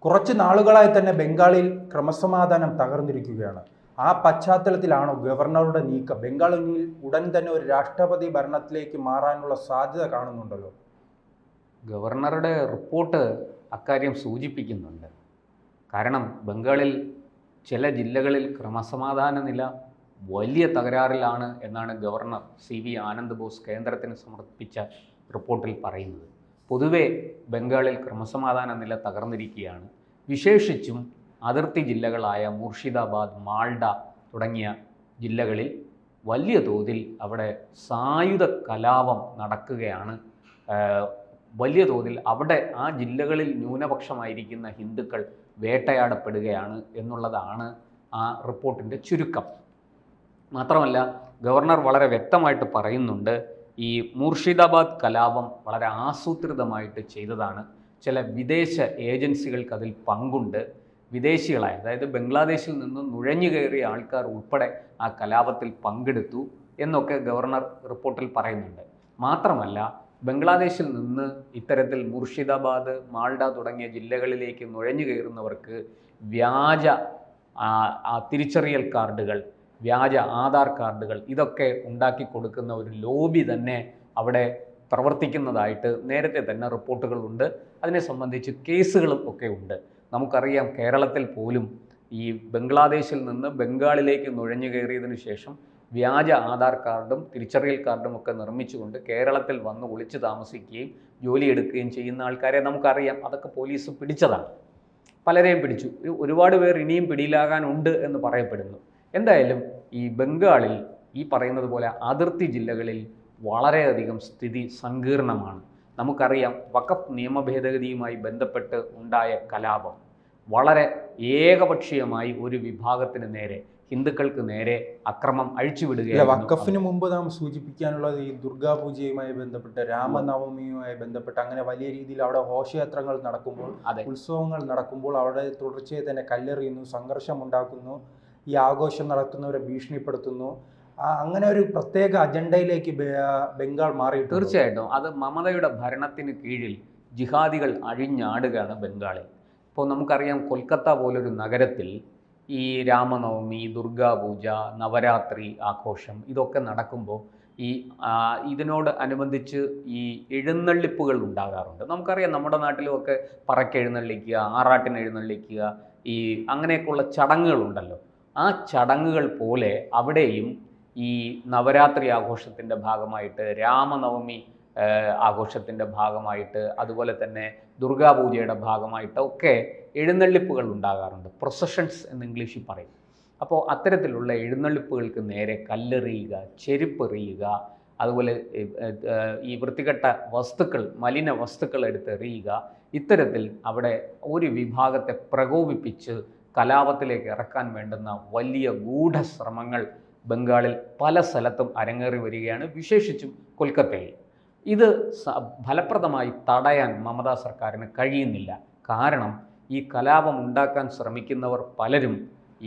കുറച്ച് നാളുകളായി തന്നെ ബംഗാളിൽ ക്രമസമാധാനം തകർന്നിരിക്കുകയാണ്. ആ പശ്ചാത്തലത്തിലാണോ ഗവർണറുടെ നീക്കം? ബംഗാളിൽ ഉടൻ തന്നെ ഒരു രാഷ്ട്രപതി ഭരണത്തിലേക്ക് മാറാനുള്ള സാധ്യത കാണുന്നുണ്ടല്ലോ. ഗവർണറുടെ റിപ്പോർട്ട് അക്കാര്യം സൂചിപ്പിക്കുന്നുണ്ട്. കാരണം ബംഗാളിൽ ചില ജില്ലകളിൽ ക്രമസമാധാന നില വലിയ തകരാറിലാണ് എന്നാണ് ഗവർണർ CV ആനന്ദ് ബോസ് കേന്ദ്രത്തിന് സമർപ്പിച്ച റിപ്പോർട്ടിൽ പറയുന്നത്. പൊതുവെ ബംഗാളിൽ ക്രമസമാധാന നില തകർന്നിരിക്കുകയാണ്. വിശേഷിച്ചും അതിർത്തി ജില്ലകളായ മുർഷിദാബാദ്, മാൾഡ തുടങ്ങിയ ജില്ലകളിൽ വലിയ തോതിൽ അവിടെ സായുധ കലാപം നടക്കുകയാണ്. വലിയ തോതിൽ അവിടെ ആ ജില്ലകളിൽ ന്യൂനപക്ഷമായിരിക്കുന്ന ഹിന്ദുക്കൾ വേട്ടയാടപ്പെടുകയാണ് എന്നുള്ളതാണ് ആ റിപ്പോർട്ടിൻ്റെ ചുരുക്കം. മാത്രമല്ല ഗവർണർ വളരെ വ്യക്തമായിട്ട് പറയുന്നുണ്ട്, ഈ മുർഷിദാബാദ് കലാപം വളരെ ആസൂത്രിതമായിട്ട് ചെയ്തതാണ്. ചില വിദേശ ഏജൻസികൾക്ക് അതിൽ പങ്കുണ്ട്. വിദേശികളായ, അതായത് ബംഗ്ലാദേശിൽ നിന്ന് നുഴഞ്ഞു കയറിയ ആൾക്കാർ ഉൾപ്പെടെ ആ കലാപത്തിൽ പങ്കെടുത്തു എന്നൊക്കെ ഗവർണർ റിപ്പോർട്ടിൽ പറയുന്നുണ്ട്. മാത്രമല്ല ബംഗ്ലാദേശിൽ നിന്ന് ഇത്തരത്തിൽ മുർഷിദാബാദ്, മാൾഡ തുടങ്ങിയ ജില്ലകളിലേക്ക് നുഴഞ്ഞു കയറുന്നവർക്ക് വ്യാജ തിരിച്ചറിയൽ കാർഡുകൾ, വ്യാജ ആധാർ കാർഡുകൾ ഇതൊക്കെ ഉണ്ടാക്കി കൊടുക്കുന്ന ഒരു ലോബി തന്നെ അവിടെ പ്രവർത്തിക്കുന്നതായിട്ട് നേരത്തെ തന്നെ റിപ്പോർട്ടുകളുണ്ട്. അതിനെ സംബന്ധിച്ച് കേസുകളും ഒക്കെ ഉണ്ട്. നമുക്കറിയാം, കേരളത്തിൽ പോലും ഈ ബംഗ്ലാദേശിൽ നിന്ന് ബംഗാളിലേക്ക് നുഴഞ്ഞു കയറിയതിനു ശേഷം വ്യാജ ആധാർ കാർഡും തിരിച്ചറിയൽ കാർഡും ഒക്കെ നിർമ്മിച്ചുകൊണ്ട് കേരളത്തിൽ വന്ന് ഒളിച്ചു താമസിക്കുകയും ജോലിയെടുക്കുകയും ചെയ്യുന്ന ആൾക്കാരെ നമുക്കറിയാം. അതൊക്കെ പോലീസ് പിടിച്ചതാണ്. പലരെയും പിടിച്ചു. ഒരുപാട് പേർ ഇനിയും പിടിയിലാകാനുണ്ട് എന്ന് പറയപ്പെടുന്നു. എന്തായാലും ഈ ബംഗാളിൽ ഈ പറയുന്നത് പോലെ അതിർത്തി ജില്ലകളിൽ വളരെയധികം സ്ഥിതി സങ്കീർണമാണ്. നമുക്കറിയാം, വഖഫ് നിയമ ഭേദഗതിയുമായി ബന്ധപ്പെട്ട് ഉണ്ടായ കലാപം വളരെ ഏകപക്ഷീയമായി ഒരു വിഭാഗത്തിന് നേരെ, ഹിന്ദുക്കൾക്ക് നേരെ അക്രമം അഴിച്ചുവിടുകയാണ്. വഖഫിന് മുമ്പ് നാം സൂചിപ്പിക്കാനുള്ളത് ഈ ദുർഗാപൂജയുമായി ബന്ധപ്പെട്ട്, രാമനവമിയുമായി ബന്ധപ്പെട്ട് അങ്ങനെ വലിയ രീതിയിൽ അവിടെ ഘോഷയാത്രകൾ നടക്കുമ്പോൾ, ഉത്സവങ്ങൾ നടക്കുമ്പോൾ അവിടെ തുടർച്ചയായി തന്നെ കല്ലെറിയുന്നു, സംഘർഷം ഉണ്ടാക്കുന്നു, ഈ ആഘോഷം നടത്തുന്നവരെ ഭീഷണിപ്പെടുത്തുന്നു. അങ്ങനെ ഒരു പ്രത്യേക അജണ്ടയിലേക്ക് ബംഗാൾ മാറി. തീർച്ചയായിട്ടും അത് മമതയുടെ ഭരണത്തിന് കീഴിൽ ജിഹാദികൾ അഴിഞ്ഞാടുകയാണ് ബംഗാളിൽ. ഇപ്പോൾ നമുക്കറിയാം, കൊൽക്കത്ത പോലൊരു നഗരത്തിൽ ഈ രാമനവമി, ദുർഗാപൂജ, നവരാത്രി ആഘോഷം ഇതൊക്കെ നടക്കുമ്പോൾ ഇതിനോട് അനുബന്ധിച്ച് ഈ എഴുന്നള്ളിപ്പുകൾ ഉണ്ടാകാറുണ്ട്. നമുക്കറിയാം, നമ്മുടെ നാട്ടിലുമൊക്കെ പറക്കെഴുന്നള്ളിക്കുക, ആറാട്ടിന് എഴുന്നള്ളിക്കുക, ഈ അങ്ങനെയൊക്കെയുള്ള ചടങ്ങുകളുണ്ടല്ലോ. ആ ചടങ്ങുകൾ പോലെ അവിടെയും ഈ നവരാത്രി ആഘോഷത്തിൻ്റെ ഭാഗമായിട്ട്, രാമനവമി ആഘോഷത്തിൻ്റെ ഭാഗമായിട്ട്, അതുപോലെ തന്നെ ദുർഗാപൂജയുടെ ഭാഗമായിട്ടൊക്കെ എഴുന്നള്ളിപ്പുകൾ ഉണ്ടാകാറുണ്ട്. പ്രൊസഷൻസ് എന്ന് ഇംഗ്ലീഷിൽ പറയും. അപ്പോൾ അത്തരത്തിലുള്ള എഴുന്നള്ളിപ്പുകൾക്ക് നേരെ കല്ലെറിയുക, ചെരുപ്പെറിയുക, അതുപോലെ ഈ വൃത്തികെട്ട വസ്തുക്കൾ, മലിന വസ്തുക്കൾ എടുത്തെറിയുക, ഇത്തരത്തിൽ അവിടെ ഒരു വിഭാഗത്തെ പ്രകോപിപ്പിച്ച് കലാപത്തിലേക്ക് ഇറക്കാൻ വേണ്ടുന്ന വലിയ ഗൂഢശ്രമങ്ങൾ ബംഗാളിൽ പല സ്ഥലത്തും അരങ്ങേറി വരികയാണ്, വിശേഷിച്ചും കൊൽക്കത്തയിൽ. ഇത് ഫലപ്രദമായി തടയാൻ മമതാ സർക്കാരിന് കഴിയുന്നില്ല. കാരണം ഈ കലാപം ഉണ്ടാക്കാൻ ശ്രമിക്കുന്നവർ പലരും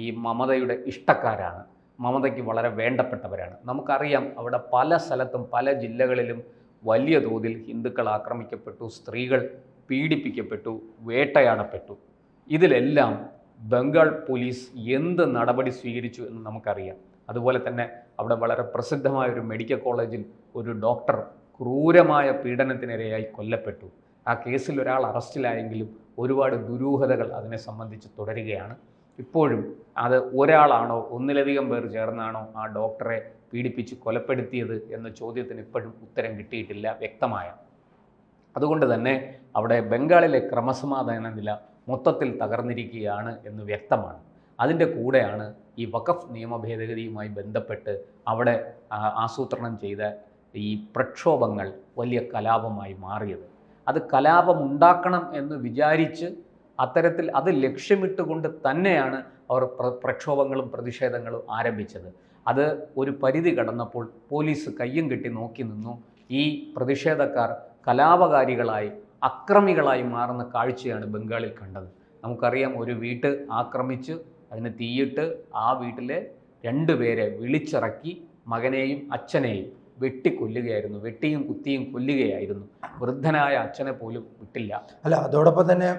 ഈ മമതയുടെ ഇഷ്ടക്കാരാണ്, മമതയ്ക്ക് വളരെ വേണ്ടപ്പെട്ടവരാണ്. നമുക്കറിയാം, അവിടെ പല സ്ഥലത്തും പല ജില്ലകളിലും വലിയ തോതിൽ ഹിന്ദുക്കൾ ആക്രമിക്കപ്പെട്ടു, സ്ത്രീകൾ പീഡിപ്പിക്കപ്പെട്ടു, വേട്ടയാടപ്പെട്ടു. ഇതിലെല്ലാം ബംഗാൾ പോലീസ് എന്ത് നടപടി സ്വീകരിച്ചു എന്ന് നമുക്കറിയാം. അതുപോലെ തന്നെ അവിടെ വളരെ പ്രസിദ്ധമായ ഒരു മെഡിക്കൽ കോളേജിൽ ഒരു ഡോക്ടർ ക്രൂരമായ പീഡനത്തിനിരയായി കൊല്ലപ്പെട്ടു. ആ കേസിൽ ഒരാൾ അറസ്റ്റിലായെങ്കിലും ഒരുപാട് ദുരൂഹതകൾ അതിനെ സംബന്ധിച്ച് തുടരുകയാണ്. ഇപ്പോഴും അത് ഒരാളാണോ ഒന്നിലധികം പേർ ചേർന്നാണോ ആ ഡോക്ടറെ പീഡിപ്പിച്ച് കൊലപ്പെടുത്തിയത് എന്ന ചോദ്യത്തിന് ഇപ്പോഴും ഉത്തരം കിട്ടിയിട്ടില്ല വ്യക്തമായ. അതുകൊണ്ട് തന്നെ അവിടെ ബംഗാളിലെ ക്രമസമാധാന നില മൊത്തത്തിൽ തകർന്നിരിക്കുകയാണ് എന്ന് വ്യക്തമാണ്. അതിൻ്റെ കൂടെയാണ് ഈ വഖഫ് നിയമ ഭേദഗതിയുമായി ബന്ധപ്പെട്ട് അവിടെ ആസൂത്രണം ചെയ്ത ഈ പ്രക്ഷോഭങ്ങൾ വലിയ കലാപമായി മാറിയത്. അത് കലാപമുണ്ടാക്കണം എന്ന് വിചാരിച്ച് അത്തരത്തിൽ അത് ലക്ഷ്യമിട്ടുകൊണ്ട് തന്നെയാണ് അവർ പ്രക്ഷോഭങ്ങളും പ്രതിഷേധങ്ങളും ആരംഭിച്ചത്. അത് ഒരു പരിധി കടന്നപ്പോൾ പോലീസ് കയ്യും കെട്ടി നോക്കി നിന്നു. ഈ പ്രതിഷേധക്കാർ കലാപകാരികളായി, അക്രമികളായി മാറുന്ന കാഴ്ചയാണ് ബംഗാളിൽ കണ്ടത്. നമുക്കറിയാം, ഒരു വീട്ട് ആക്രമിച്ച് അതിന് തീയിട്ട് ആ വീട്ടിലെ 2 പേരെ വിളിച്ചിറക്കി മകനെയും അച്ഛനെയും വെട്ടിക്കൊല്ലുകയായിരുന്നു, വെട്ടിയും കുത്തിയും കൊല്ലുകയായിരുന്നു. വൃദ്ധനായ അച്ഛനെ പോലും വിട്ടില്ല. അല്ല, അതോടൊപ്പം തന്നെ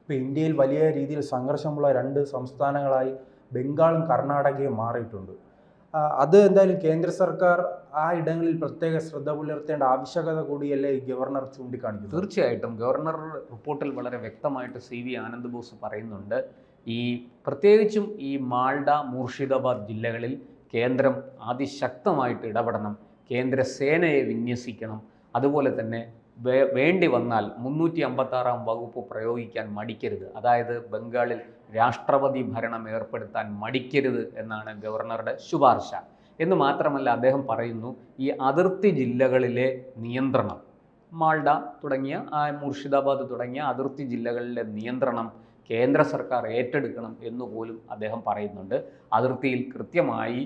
ഇപ്പോൾ ഇന്ത്യയിൽ വലിയ രീതിയിൽ സംഘർഷമുള്ള 2 സംസ്ഥാനങ്ങളായി ബംഗാളും കർണാടകയും മാറിയിട്ടുണ്ട്. അത് എന്തായാലും കേന്ദ്ര സർക്കാർ ആ ഇടങ്ങളിൽ പ്രത്യേക ശ്രദ്ധ പുലർത്തേണ്ട ആവശ്യകത കൂടിയല്ലേ ഈ ഗവർണർ ചൂണ്ടിക്കാണിക്കുന്നത്? തീർച്ചയായിട്ടും ഗവർണർ റിപ്പോർട്ടിൽ വളരെ വ്യക്തമായിട്ട് CV ആനന്ദ് ബോസ് പറയുന്നുണ്ട്. ഈ പ്രത്യേകിച്ചും ഈ മാൾഡ, മൂർഷിദാബാദ് ജില്ലകളിൽ കേന്ദ്രം അതിശക്തമായിട്ട് ഇടപെടണം, കേന്ദ്ര സേനയെ വിന്യസിക്കണം, അതുപോലെ തന്നെ വേണ്ടി വന്നാൽ 356 വകുപ്പ് പ്രയോഗിക്കാൻ മടിക്കരുത്. അതായത് ബംഗാളിൽ രാഷ്ട്രപതി ഭരണം ഏർപ്പെടുത്താൻ മടിക്കരുത് എന്നാണ് ഗവർണറുടെ ശുപാർശ. എന്ന് മാത്രമല്ല അദ്ദേഹം പറയുന്നു, ഈ അതിർത്തി ജില്ലകളിലെ നിയന്ത്രണം, മാൾഡ തുടങ്ങിയ മുർഷിദാബാദ് തുടങ്ങിയ അതിർത്തി ജില്ലകളിലെ നിയന്ത്രണം കേന്ദ്ര സർക്കാർ ഏറ്റെടുക്കണം എന്നുപോലും അദ്ദേഹം പറയുന്നുണ്ട്. അതിർത്തിയിൽ കൃത്യമായി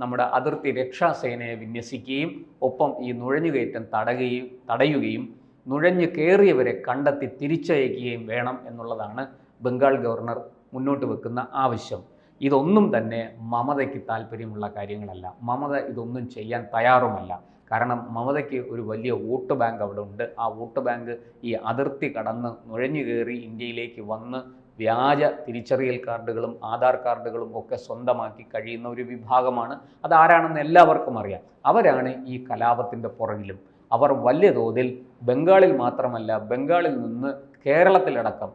നമ്മുടെ അതിർത്തി രക്ഷാസേനയെ വിന്യസിക്കുകയും ഒപ്പം ഈ നുഴഞ്ഞുകയറ്റം തടയുകയും നുഴഞ്ഞു കയറിയവരെ കണ്ടെത്തി തിരിച്ചയക്കുകയും വേണം എന്നുള്ളതാണ് ബംഗാൾ ഗവർണർ മുന്നോട്ട് വെക്കുന്ന ആവശ്യം. ഇതൊന്നും തന്നെ മമതയ്ക്ക് താല്പര്യമുള്ള കാര്യങ്ങളല്ല. മമത ഇതൊന്നും ചെയ്യാൻ തയ്യാറുമല്ല. കാരണം മമതയ്ക്ക് ഒരു വലിയ വോട്ട് ബാങ്ക് അവിടെ ഉണ്ട്. ആ വോട്ട് ബാങ്ക് ഈ അതിർത്തി കടന്ന് നുഴഞ്ഞു കയറി ഇന്ത്യയിലേക്ക് വന്ന് വ്യാജ തിരിച്ചറിയൽ കാർഡുകളും ആധാർ കാർഡുകളും ഒക്കെ സ്വന്തമാക്കി കഴിയുന്ന ഒരു വിഭാഗമാണ്. അതാരാണെന്ന് എല്ലാവർക്കും അറിയാം. അവരാണ് ഈ കലാപത്തിൻ്റെ പുറകിലും. അവർ വലിയ തോതിൽ ബംഗാളിൽ മാത്രമല്ല, ബംഗാളിൽ നിന്ന് കേരളത്തിലടക്കം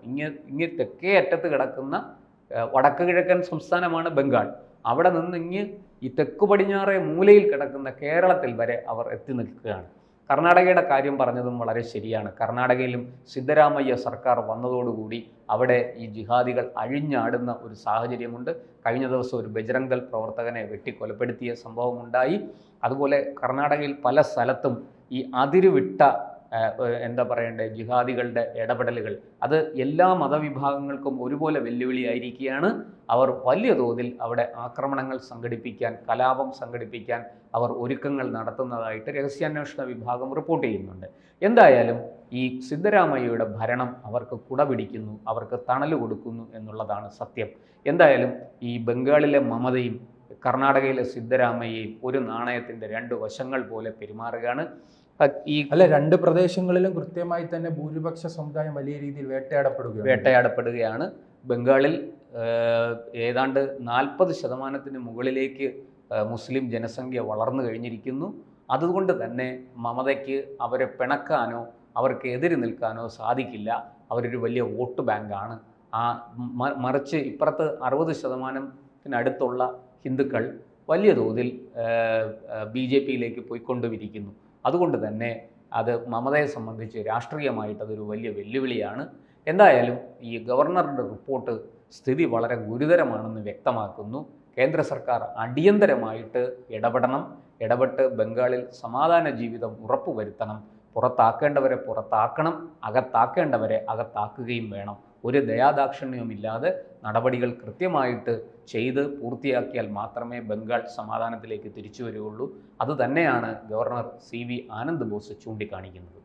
ഇങ്ങ് തെക്കേ അറ്റത്ത് കിടക്കുന്ന വടക്ക് കിഴക്കൻ സംസ്ഥാനമാണ് ബംഗാൾ. അവിടെ നിന്ന് ഈ തെക്കു പടിഞ്ഞാറേ മൂലയിൽ കിടക്കുന്ന കേരളത്തിൽ വരെ അവർ എത്തി നിൽക്കുകയാണ്. കർണാടകയുടെ കാര്യം പറഞ്ഞതും വളരെ ശരിയാണ്. കർണാടകയിലും സിദ്ധരാമയ്യ സർക്കാർ വന്നതോടുകൂടി അവിടെ ഈ ജിഹാദികൾ അഴിഞ്ഞാടുന്ന ഒരു സാഹചര്യമുണ്ട്. കഴിഞ്ഞ ദിവസം ഒരു ബജ്രംഗ് ദൾ പ്രവർത്തകനെ വെട്ടിക്കൊലപ്പെടുത്തിയ സംഭവമുണ്ടായി. അതുപോലെ കർണാടകയിൽ പല സ്ഥലത്തും ഈ അതിരുവിട്ട ജിഹാദികളുടെ ഇടപെടലുകൾ അത് എല്ലാ മതവിഭാഗങ്ങൾക്കും ഒരുപോലെ വെല്ലുവിളിയായിരിക്കുകയാണ്. അവർ വലിയ തോതിൽ അവിടെ ആക്രമണങ്ങൾ സംഘടിപ്പിക്കാൻ, കലാപം സംഘടിപ്പിക്കാൻ അവർ ഒരുക്കങ്ങൾ നടത്തുന്നതായിട്ട് രഹസ്യാന്വേഷണ വിഭാഗം റിപ്പോർട്ട് ചെയ്യുന്നുണ്ട്. എന്തായാലും ഈ സിദ്ധരാമയ്യയുടെ ഭരണം അവർക്ക് കുടപിടിക്കുന്നു, അവർക്ക് തണല് കൊടുക്കുന്നു എന്നുള്ളതാണ് സത്യം. എന്തായാലും ഈ ബംഗാളിലെ മമതയും കർണാടകയിലെ സിദ്ധരാമയ്യയും ഒരു നാണയത്തിൻ്റെ 2 വശങ്ങൾ പോലെ പെരുമാറുകയാണ്. അല്ല, 2 പ്രദേശങ്ങളിലും കൃത്യമായി തന്നെ ഭൂരിപക്ഷ സമുദായം വലിയ രീതിയിൽ വേട്ടയാടപ്പെടുകയാണ്. ബംഗാളിൽ ഏതാണ്ട് 40% മുകളിലേക്ക് മുസ്ലിം ജനസംഖ്യ വളർന്നു കഴിഞ്ഞിരിക്കുന്നു. അതുകൊണ്ട് തന്നെ മമതയ്ക്ക് അവരെ പിണക്കാനോ അവർക്ക് എതിര് നിൽക്കാനോ സാധിക്കില്ല. അവരൊരു വലിയ വോട്ട് ബാങ്കാണ്. മറിച്ച് ഇപ്പുറത്ത് 60%-അടുത്തുള്ള ഹിന്ദുക്കൾ വലിയ തോതിൽ BJP-യിലേക്ക് പോയിക്കൊണ്ടുമിരിക്കുന്നു. അതുകൊണ്ട് തന്നെ അത് മമതയെ സംബന്ധിച്ച് രാഷ്ട്രീയമായിട്ട് അതൊരു വലിയ വെല്ലുവിളിയാണ്. എന്തായാലും ഈ ഗവർണറുടെ റിപ്പോർട്ട് സ്ഥിതി വളരെ ഗുരുതരമാണെന്ന് വ്യക്തമാക്കുന്നു. കേന്ദ്ര സർക്കാർ അടിയന്തരമായിട്ട് ഇടപെട്ട് ബംഗാളിൽ സമാധാന ജീവിതം ഉറപ്പുവരുത്തണം. പുറത്താക്കേണ്ടവരെ പുറത്താക്കണം, അകത്താക്കേണ്ടവരെ അകത്താക്കുകയും വേണം. ഒരു ദയാദാക്ഷിണ്യവുമില്ലാതെ നടപടികൾ കൃത്യമായിട്ട് ചെയ്ത് പൂർത്തിയാക്കിയാൽ മാത്രമേ ബംഗാൾ സമാധാനത്തിലേക്ക് തിരിച്ചു വരികയുള്ളൂ. അതുതന്നെയാണ് ഗവർണർ CV ആനന്ദ് ബോസ് ചൂണ്ടിക്കാണിക്കുന്നത്.